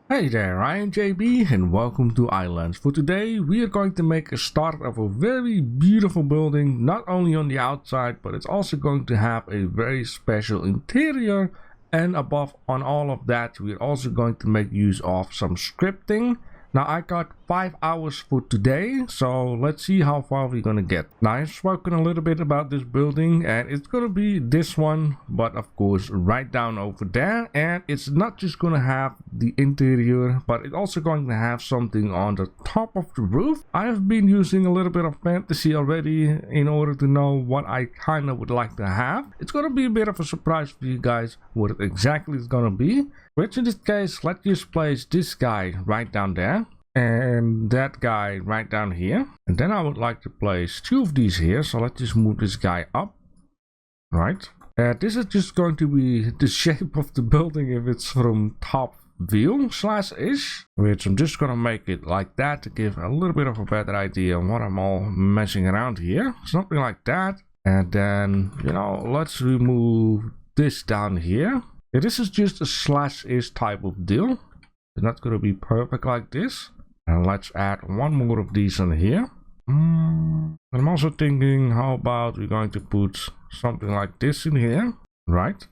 Hey there, I am JB and welcome to Ylands. For today we are going to make a start of a very beautiful building, not only on the outside but it's also going to have a very special interior, and above on all of that we're also going to make use of some scripting. Now I got 5 hours for today, so let's see how far we're gonna get. Now I've spoken a little bit about this building and it's gonna be this one, but of course right down over there, and it's not just gonna have the interior but it's also going to have something on the top of the roof. I've been using a little bit of fantasy already in order to know what I kind of would like to have. It's gonna be a bit of a surprise for you guys what it exactly is gonna be, which in this case let's just place this guy right down there and that guy right down here, and then I would like to place 2 of these here. So let's just move this guy up, right? This is just going to be the shape of the building if it's from top view / ish, which I'm just gonna make it like that to give a little bit of a better idea on what I'm all messing around here, something like that. And then, you know, let's remove this down here. This is just a / ish type of deal. It's not gonna be perfect like this. And let's add 1 more of these on here. I'm also thinking, how about we're going to put something like this in here, right?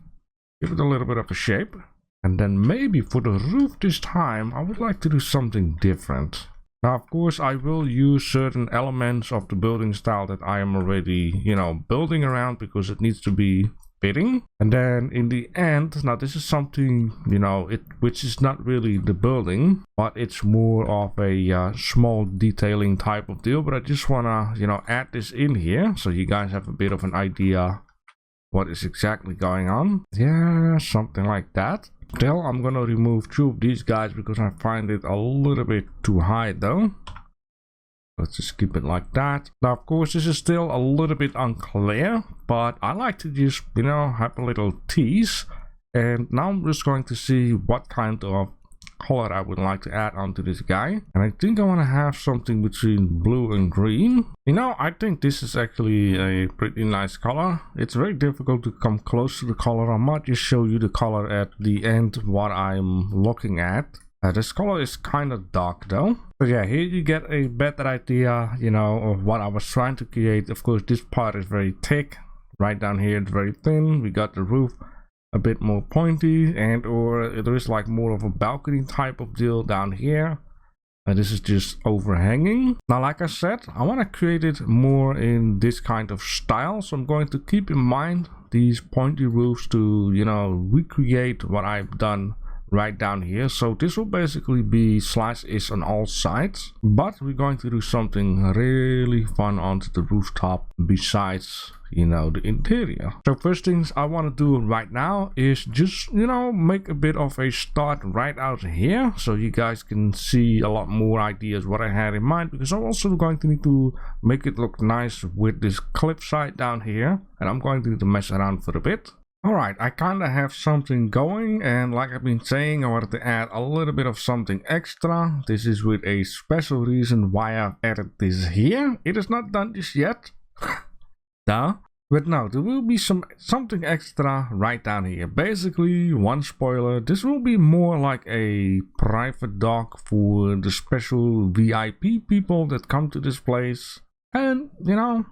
Give it a little bit of a shape. And then maybe for the roof this time, I would like to do something different. Now, of course, I will use certain elements of the building style that I am already, you know, building around because it needs to be fitting. And then in the end, now this is something, you know, which is not really the building, but it's more of a small detailing type of deal. But I just wanna, you know, add this in here so you guys have a bit of an idea what is exactly going on. Yeah, something like that. Still, I'm gonna remove 2 of these guys because I find it a little bit too high though. Let's just keep it like that. Now, of course, this is still a little bit unclear, but I like to just, you know, have a little tease. And now I'm just going to see what kind of color I would like to add onto this guy. And I think I want to have something between blue and green. You know, I think this is actually a pretty nice color. It's very difficult to come close to the color. I might just show you the color at the end, what I'm looking at. This color is kind of dark though. But yeah, here you get a better idea, you know, of what I was trying to create. Of course, this part is very thick. Right down here, it's very thin. We got the roof a bit more pointy, and or there is like more of a balcony type of deal down here. And this is just overhanging. Now, like I said, I want to create it more in this kind of style. So I'm going to keep in mind these pointy roofs to, you know, recreate what I've done right down here. So this will basically be / ish on all sides, but we're going to do something really fun onto the rooftop besides, you know, the interior. So first things I want to do right now is just, you know, make a bit of a start right out here so you guys can see a lot more ideas what I had in mind, because I'm also going to need to make it look nice with this cliffside down here, and I'm going to need to mess around for a bit. Alright, I kinda have something going, and like I've been saying, I wanted to add a little bit of something extra. This is with a special reason why I've added this here. It is not done just yet. Duh. But no, there will be something extra right down here. Basically, one spoiler, this will be more like a private dock for the special VIP people that come to this place. And, you know,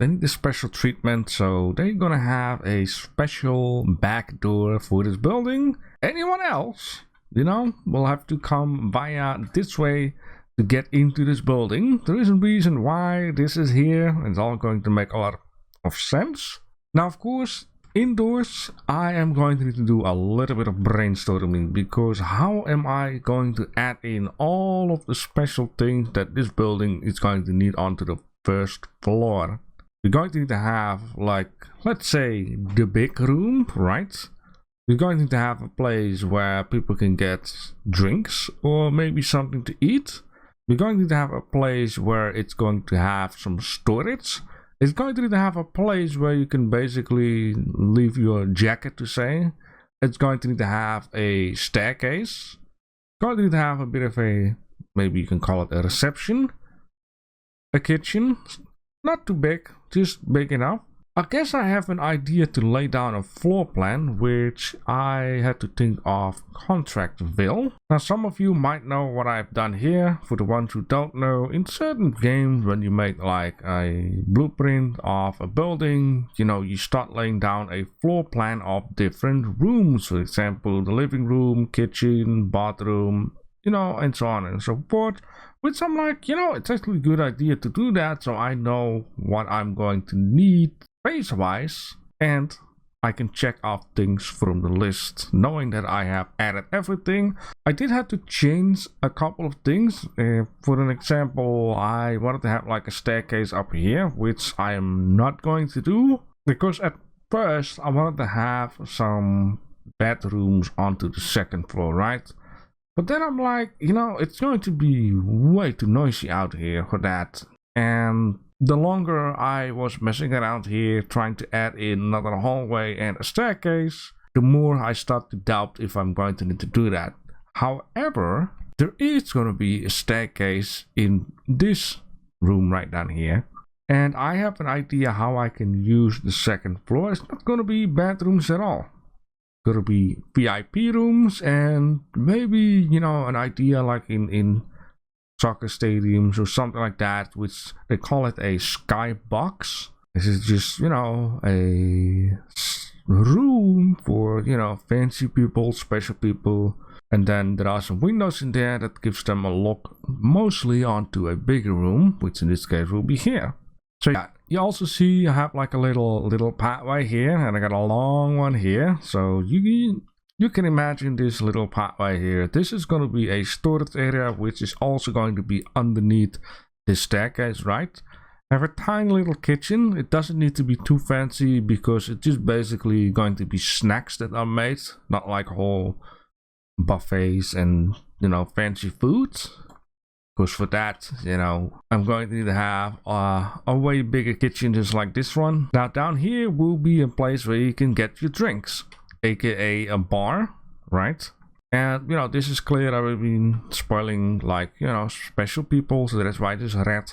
they need a special treatment, so they're gonna have a special back door for this building. Anyone else, you know, will have to come via this way to get into this building. There is a reason why this is here. It's all going to make a lot of sense. Now, of course, indoors, I am going to need to do a little bit of brainstorming, because how am I going to add in all of the special things that this building is going to need onto the first floor? We're going to need to have, like, let's say the big room, right? We're going to need to have a place where people can get drinks or maybe something to eat. We're going to need to have a place where it's going to have some storage. It's going to need to have a place where you can basically leave your jacket, to say. It's going to need to have a staircase. It's going to need to have a bit of a, maybe you can call it a reception. A kitchen. Not too big, just big enough. I guess I have an idea to lay down a floor plan, which I had to think of Contractville. Now some of you might know what I've done here. For the ones who don't know, in certain games when you make like a blueprint of a building, you know, you start laying down a floor plan of different rooms. For example, the living room, kitchen, bathroom, you know, and so on and so forth. Which I'm like, you know, it's actually a good idea to do that, so I know what I'm going to need space wise, and I can check off things from the list knowing that I have added everything. I did have to change a couple of things. For an example, I wanted to have like a staircase up here, which I am not going to do, because at first I wanted to have some bedrooms onto the second floor, right? But then I'm like, you know, it's going to be way too noisy out here for that. And the longer I was messing around here trying to add in another hallway and a staircase, the more I start to doubt if I'm going to need to do that. However, there is going to be a staircase in this room right down here. And I have an idea how I can use the second floor. It's not going to be bedrooms at all. It's going to be VIP rooms and maybe, you know, an idea like in soccer stadiums or something like that, which they call it a skybox. This is just, you know, a room for, you know, fancy people, special people, and then there are some windows in there that gives them a look mostly onto a bigger room, which in this case will be here. So yeah, you also see I have like a little pathway here, and I got a long one here, so you can imagine this little pathway here. This is going to be a storage area, which is also going to be underneath this staircase, right? I have a tiny little kitchen. It doesn't need to be too fancy because it's just basically going to be snacks that are made, not like whole buffets and, you know, fancy foods. Because for that, you know, I'm going to need to have a way bigger kitchen just like this one. Now down here will be a place where you can get your drinks, aka a bar, right? And you know, this is clear. I've been spoiling, like, you know, special people, so that's why this red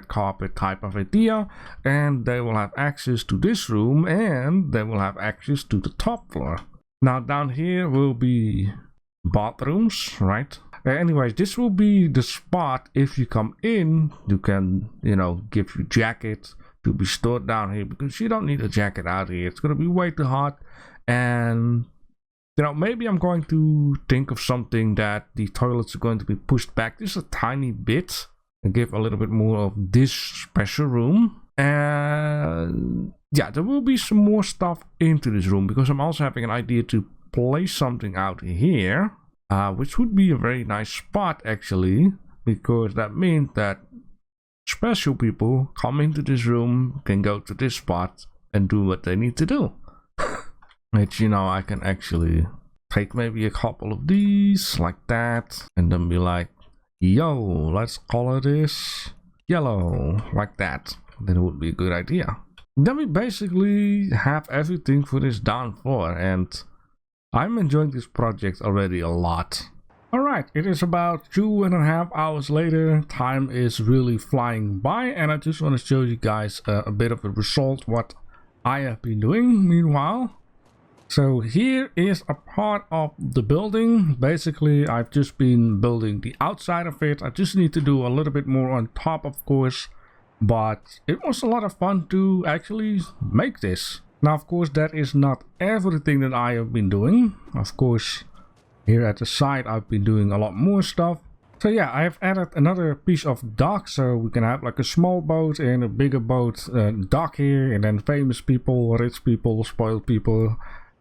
carpet type of idea, and they will have access to this room and they will have access to the top floor. Now down here will be bathrooms, right? Anyways, this will be the spot. If you come in, you can, you know, give your jacket to be stored down here, because you don't need a jacket out here. It's gonna be way too hot. And you know, maybe I'm going to think of something that the toilets are going to be pushed back just a tiny bit and give a little bit more of this special room. And yeah, there will be some more stuff into this room, because I'm also having an idea to place something out here, which would be a very nice spot actually, because that means that special people come into this room, can go to this spot and do what they need to do. Which, you know, I can actually take maybe a couple of these like that and then be like, yo, let's color this yellow like that. That would be a good idea. Then we basically have everything for this down floor, and I'm enjoying this project already a lot. Alright, it is about 2.5 hours later. Time is really flying by, and I just want to show you guys a bit of a result what I have been doing meanwhile. So here is a part of the building. Basically, I've just been building the outside of it. I just need to do a little bit more on top, of course, but it was a lot of fun to actually make this. Now, of course, that is not everything that I have been doing. Of course, here at the side, I've been doing a lot more stuff. So yeah, I have added another piece of dock, so we can have like a small boat and a bigger boat dock here, and then famous people, rich people, spoiled people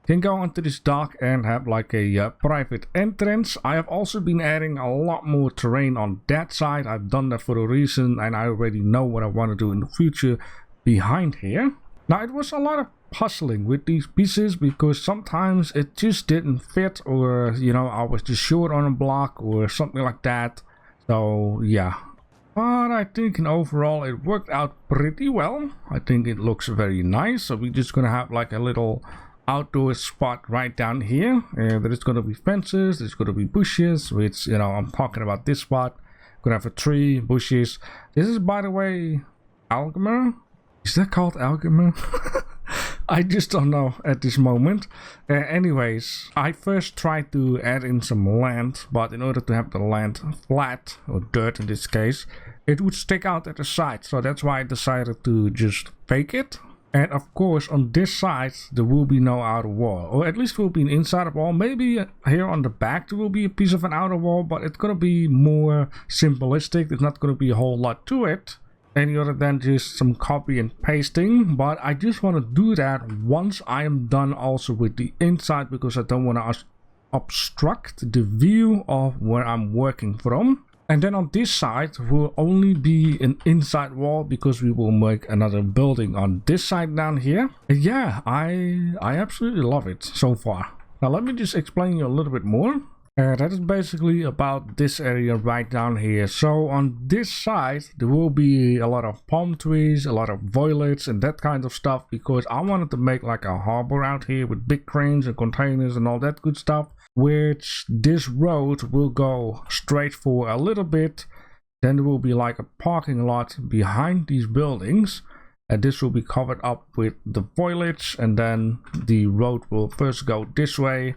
can go onto this dock and have like a private entrance. I have also been adding a lot more terrain on that side. I've done that for a reason, and I already know what I want to do in the future behind here. Now, it was a lot of puzzling with these pieces, because sometimes it just didn't fit, or, you know, I was just short on a block or something like that. So yeah, but I think in overall it worked out pretty well. I think it looks very nice. So we're just gonna have like a little outdoor spot right down here, and there's going to be fences, there's going to be bushes, which, you know, I'm talking about this spot. Gonna have a tree, bushes. This is, by the way, Algamer, Is that called alchemy? I just don't know at this moment. Anyways, I first tried to add in some land, but in order to have the land flat, or dirt in this case, it would stick out at the side. So that's why I decided to just fake it. And of course, on this side, there will be no outer wall. Or at least will be an inside wall. Maybe here on the back, there will be a piece of an outer wall, but it's going to be more simplistic. There's not going to be a whole lot to it, any other than just some copy and pasting. But I just want to do that once I am done also with the inside, because I don't want to obstruct the view of where I'm working from. And then on this side will only be an inside wall, because we will make another building on this side down here. And yeah, I absolutely love it so far. Now let me just explain you a little bit more. That is basically about this area right down here. So on this side there will be a lot of palm trees, a lot of violets and that kind of stuff, because I wanted to make like a harbor out here with big cranes and containers and all that good stuff, which this road will go straight for a little bit. Then there will be like a parking lot behind these buildings, and this will be covered up with the foliage, and then the road will first go this way,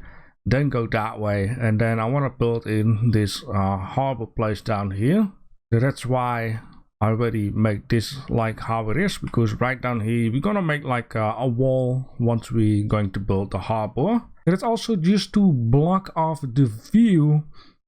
then go that way, and then I want to build in this harbor place down here. So that's why I already make this like how it is, because right down here we're gonna make like a wall once we're going to build the harbor. And it's also just to block off the view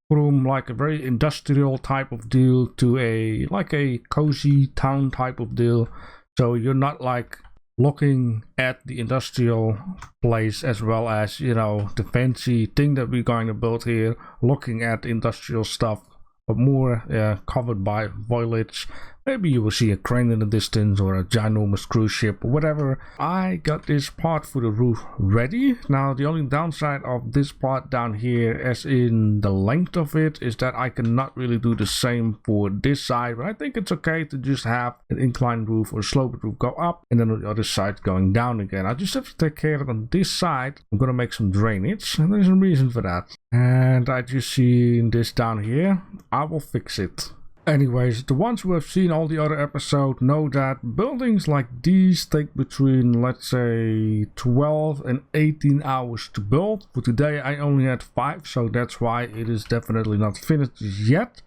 from like a very industrial type of deal to a like a cozy town type of deal. So you're not like looking at the industrial place as well as, you know, the fancy thing that we're going to build here, looking at industrial stuff, but more covered by foliage. Maybe you will see a crane in the distance or a ginormous cruise ship or whatever. I got this part for the roof ready. Now the only downside of this part down here, as in the length of it, is that I cannot really do the same for this side. But I think it's okay to just have an inclined roof or sloped roof go up and then on the other side going down again. I just have to take care of it on this side. I'm gonna make some drainage, and there's a reason for that. And I just see this down here. I will fix it. Anyways, the ones who have seen all the other episodes know that buildings like these take between, let's say, 12 and 18 hours to build. For today I only had 5, so that's why it is definitely not finished yet.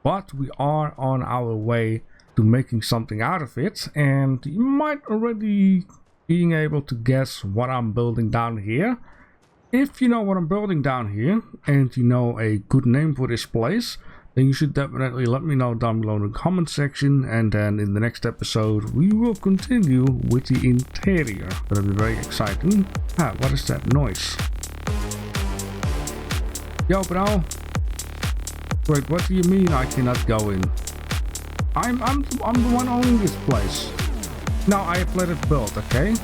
But we are on our way to making something out of it, and you might already being able to guess what I'm building down here. If you know what I'm building down here, and you know a good name for this place, then you should definitely let me know down below in the comment section, and then in the next episode we will continue with the interior. That'll be very exciting. Ah, what is that noise? Yo bro! Wait, what do you mean I cannot go in? I'm the one owning this place. Now I have let it build, okay?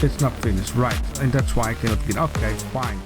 It's not finished, right, and that's why I cannot get. Okay, fine.